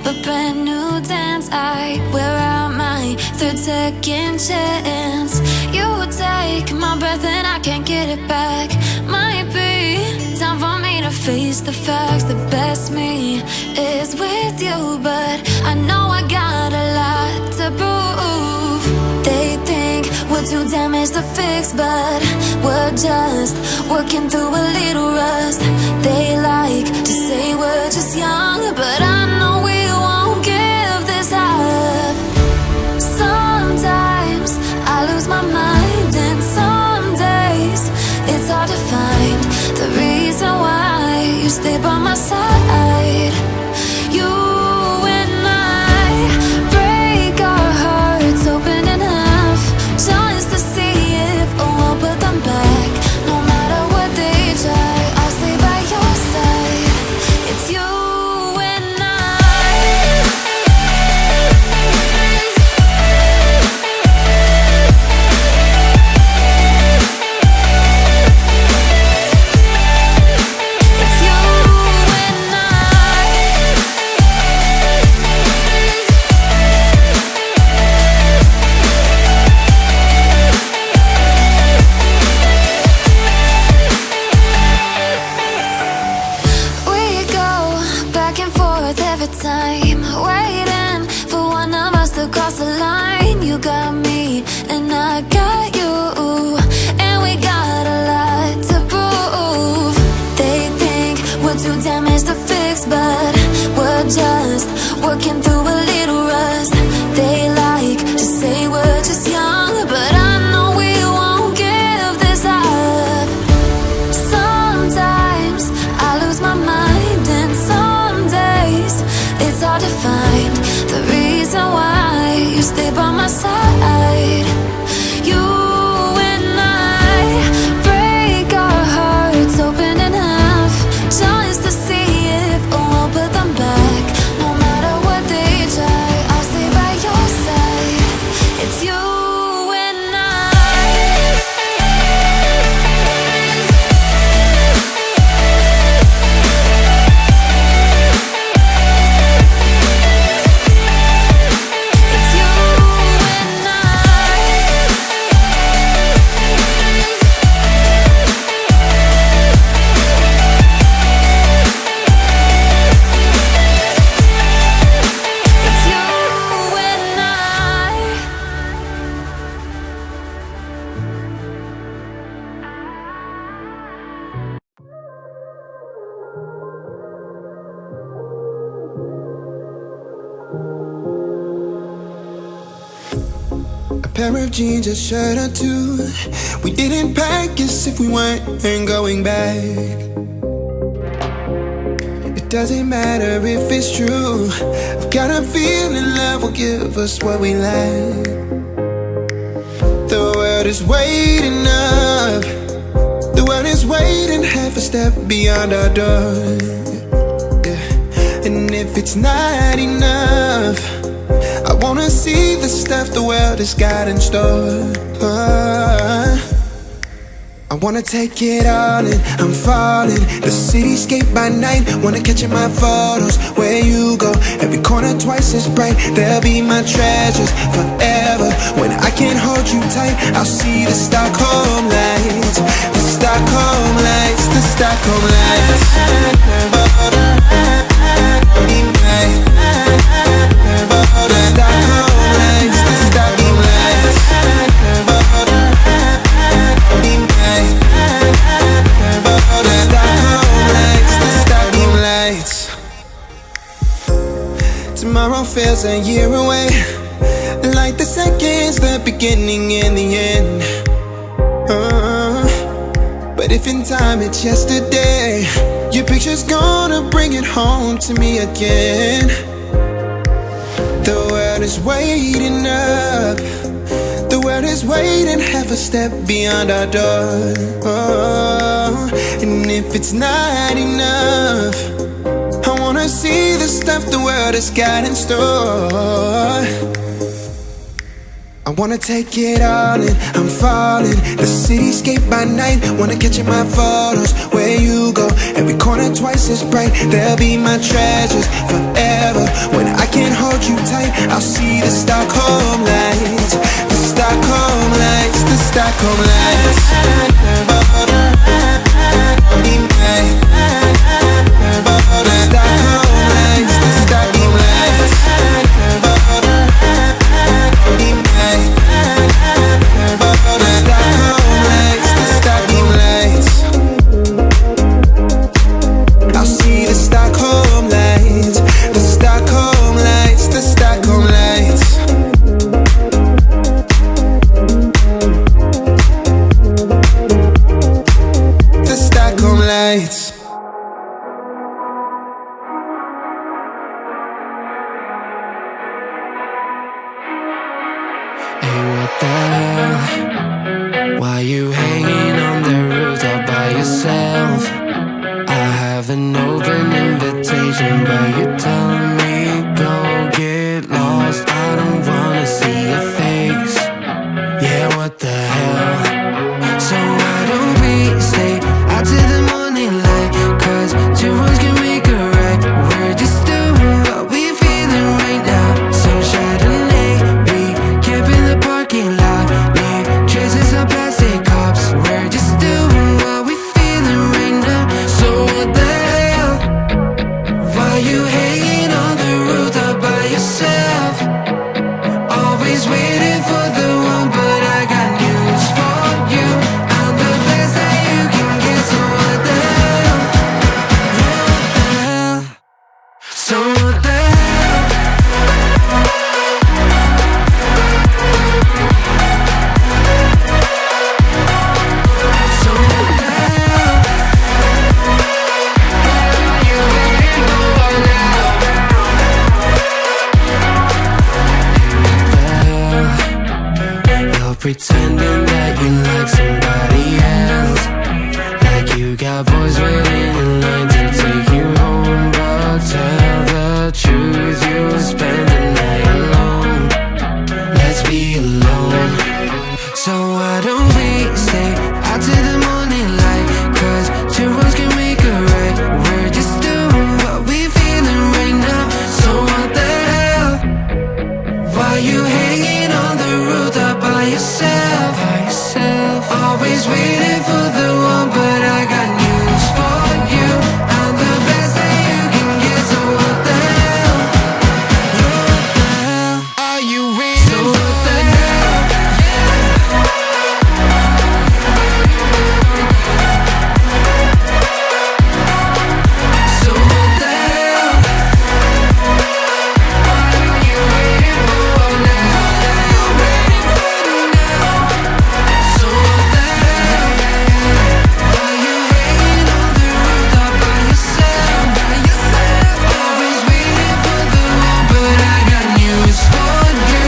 but brand new dance. I wear out my third second chance. You take my breath and I can't get it back. Might be time for me to face the facts. The best me is with you, but I know I got a lot to prove. They think we're too damaged to fix, but we're just working through a little rust. They like to say we're just young, but I know we won't give this up. Sometimes I lose my mind, and some days it's hard to find the reason why you stay by my side. You and I break our hearts open enough just to see if we'll put them back. No matter what they try, I'll stay by your side. It's you and I. It's you and I. We go back and forth every time, waiting for one of us to cross the line. You got me and I got you, and we got a lot to prove. They think we're too damaged to fix, but we're just working through a little rust. They like to say we're just young, but I know we won't give this up. Sometimes I lose my mind, and some days it's hard to find the reason why you stay by my side. You and I break our hearts open enough just to see if we'll put them back. No matter what they try, I'll stay by your side. It's you and I. It's you and I. It's you and I. A pair of jeans, a shirt or two. We didn't pack as if we weren't going back. It doesn't matter if it's true. I've got a feeling love will give us what we lack. The world is waiting up. The world is waiting half a step beyond our door. Yeah. And if it's not enough, I wanna see the stuff the world has got in store. I wanna take it all in, I'm falling. The cityscape by night, wanna catch in my photos. Where you go, every corner twice as bright. They'll be my treasures forever. When I can't hold you tight, I'll see the Stockholm lights. The Stockholm lights, the Stockholm lights. The Stockholm lights, the Stockholm lights. Tomorrow feels a year away, like the seconds, the beginning and the end. But if in time it's yesterday, your picture's gonna bring it home to me again. The world is waiting up. The world is waiting half a step beyond our door. And if it's not enough, I wanna see the stuff the world has got in store. I Wanna take it all in, I'm falling. The cityscape by night, wanna catch in my photos. Where you go, every corner twice as bright. They'll be my treasures forever. When I can't hold you tight, I'll see the Stockholm lights. The Stockholm lights, the Stockholm lights. Why you hanging on the roof all by yourself? I have an open invitation, but you're telling me go get lost. I don't wanna see your face. Yeah, what the hell? So why don't we stay out till the morning light? 'Cause two wrongs can make a right. We're just doing what we're feeling right now. So Chardonnay, we camp in the parking lot. Leave traces of plastic cups. We're just doing what we're feeling right now. So what the hell? Why you hanging on the roof all by yourself? Always waiting for the one, but I got news for you. I'm the best that you can get. So what the hell? Yeah, what the hell? So what the hell? So what the hell? You waiting for now? You're pretending that you like somebody else, like you got boys waiting in line to take you home. But tell the truth, you'll spend the night alone. Let's be alone. So why don't we stay out till the morning light? 'Cause two wrongs can make a right. We're just doing what we're feeling right now. So what the hell? Why you hanging on the roof all by yourself? Always waiting for the one, but I got news for you. I'm the best that you can get. So what the hell? Yeah, what the hell? Are you waiting? So what the hell? So what the hell? What are you waiting for now? So what the hell? Why you hanging on the roof all by yourself? Always waiting for the one, but I got news for you.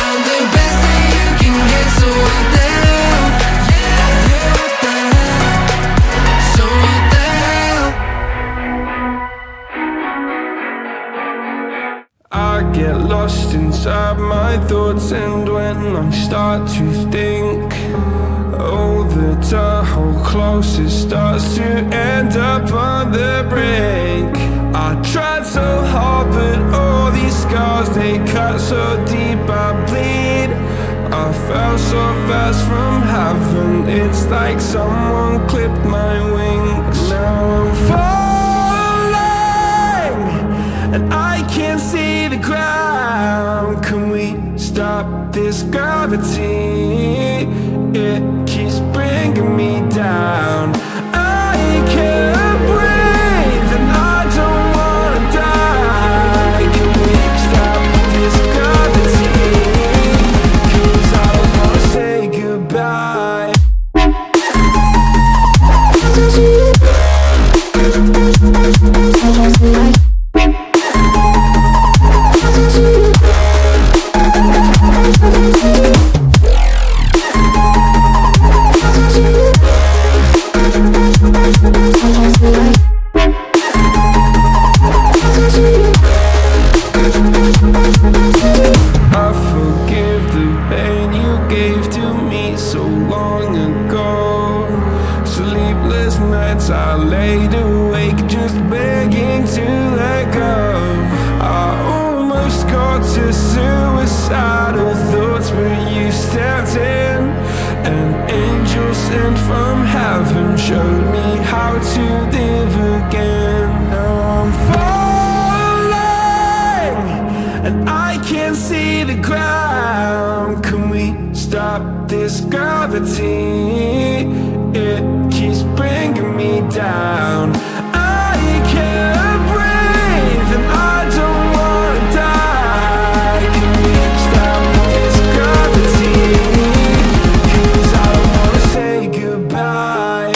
I'm the best that you can get. So what the hell? Yeah, what the hell? So what the hell? I get lost inside my thoughts, and when I start to think, oh, the tunnel closest starts to end up on the brink. I tried so hard, but all these scars, they cut so deep I bleed. I fell so fast from heaven, it's like someone clipped my wings. Now I'm falling, and I can't see the ground. Can we stop this gravity? It keeps bringing me down. I can't breathe, and I don't wanna die. Can we stop this gravity? 'Cause I don't wanna say goodbye. nights I laid awake just begging to let go. I almost got to suicidal thoughts, but you stepped in. An angel sent from heaven showed me how to live again. Now I'm falling and I can't see the ground. Can we stop this gravity? It keeps bringing me down. I can't breathe and I don't wanna die. Can we stop this gravity? 'Cause I don't wanna say goodbye.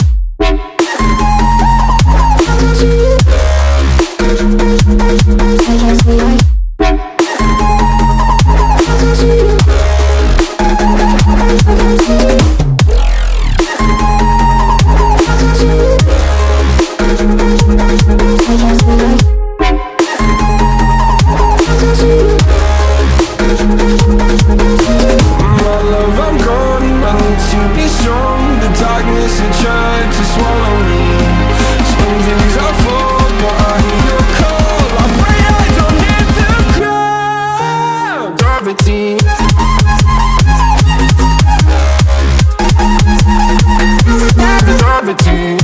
Gravity.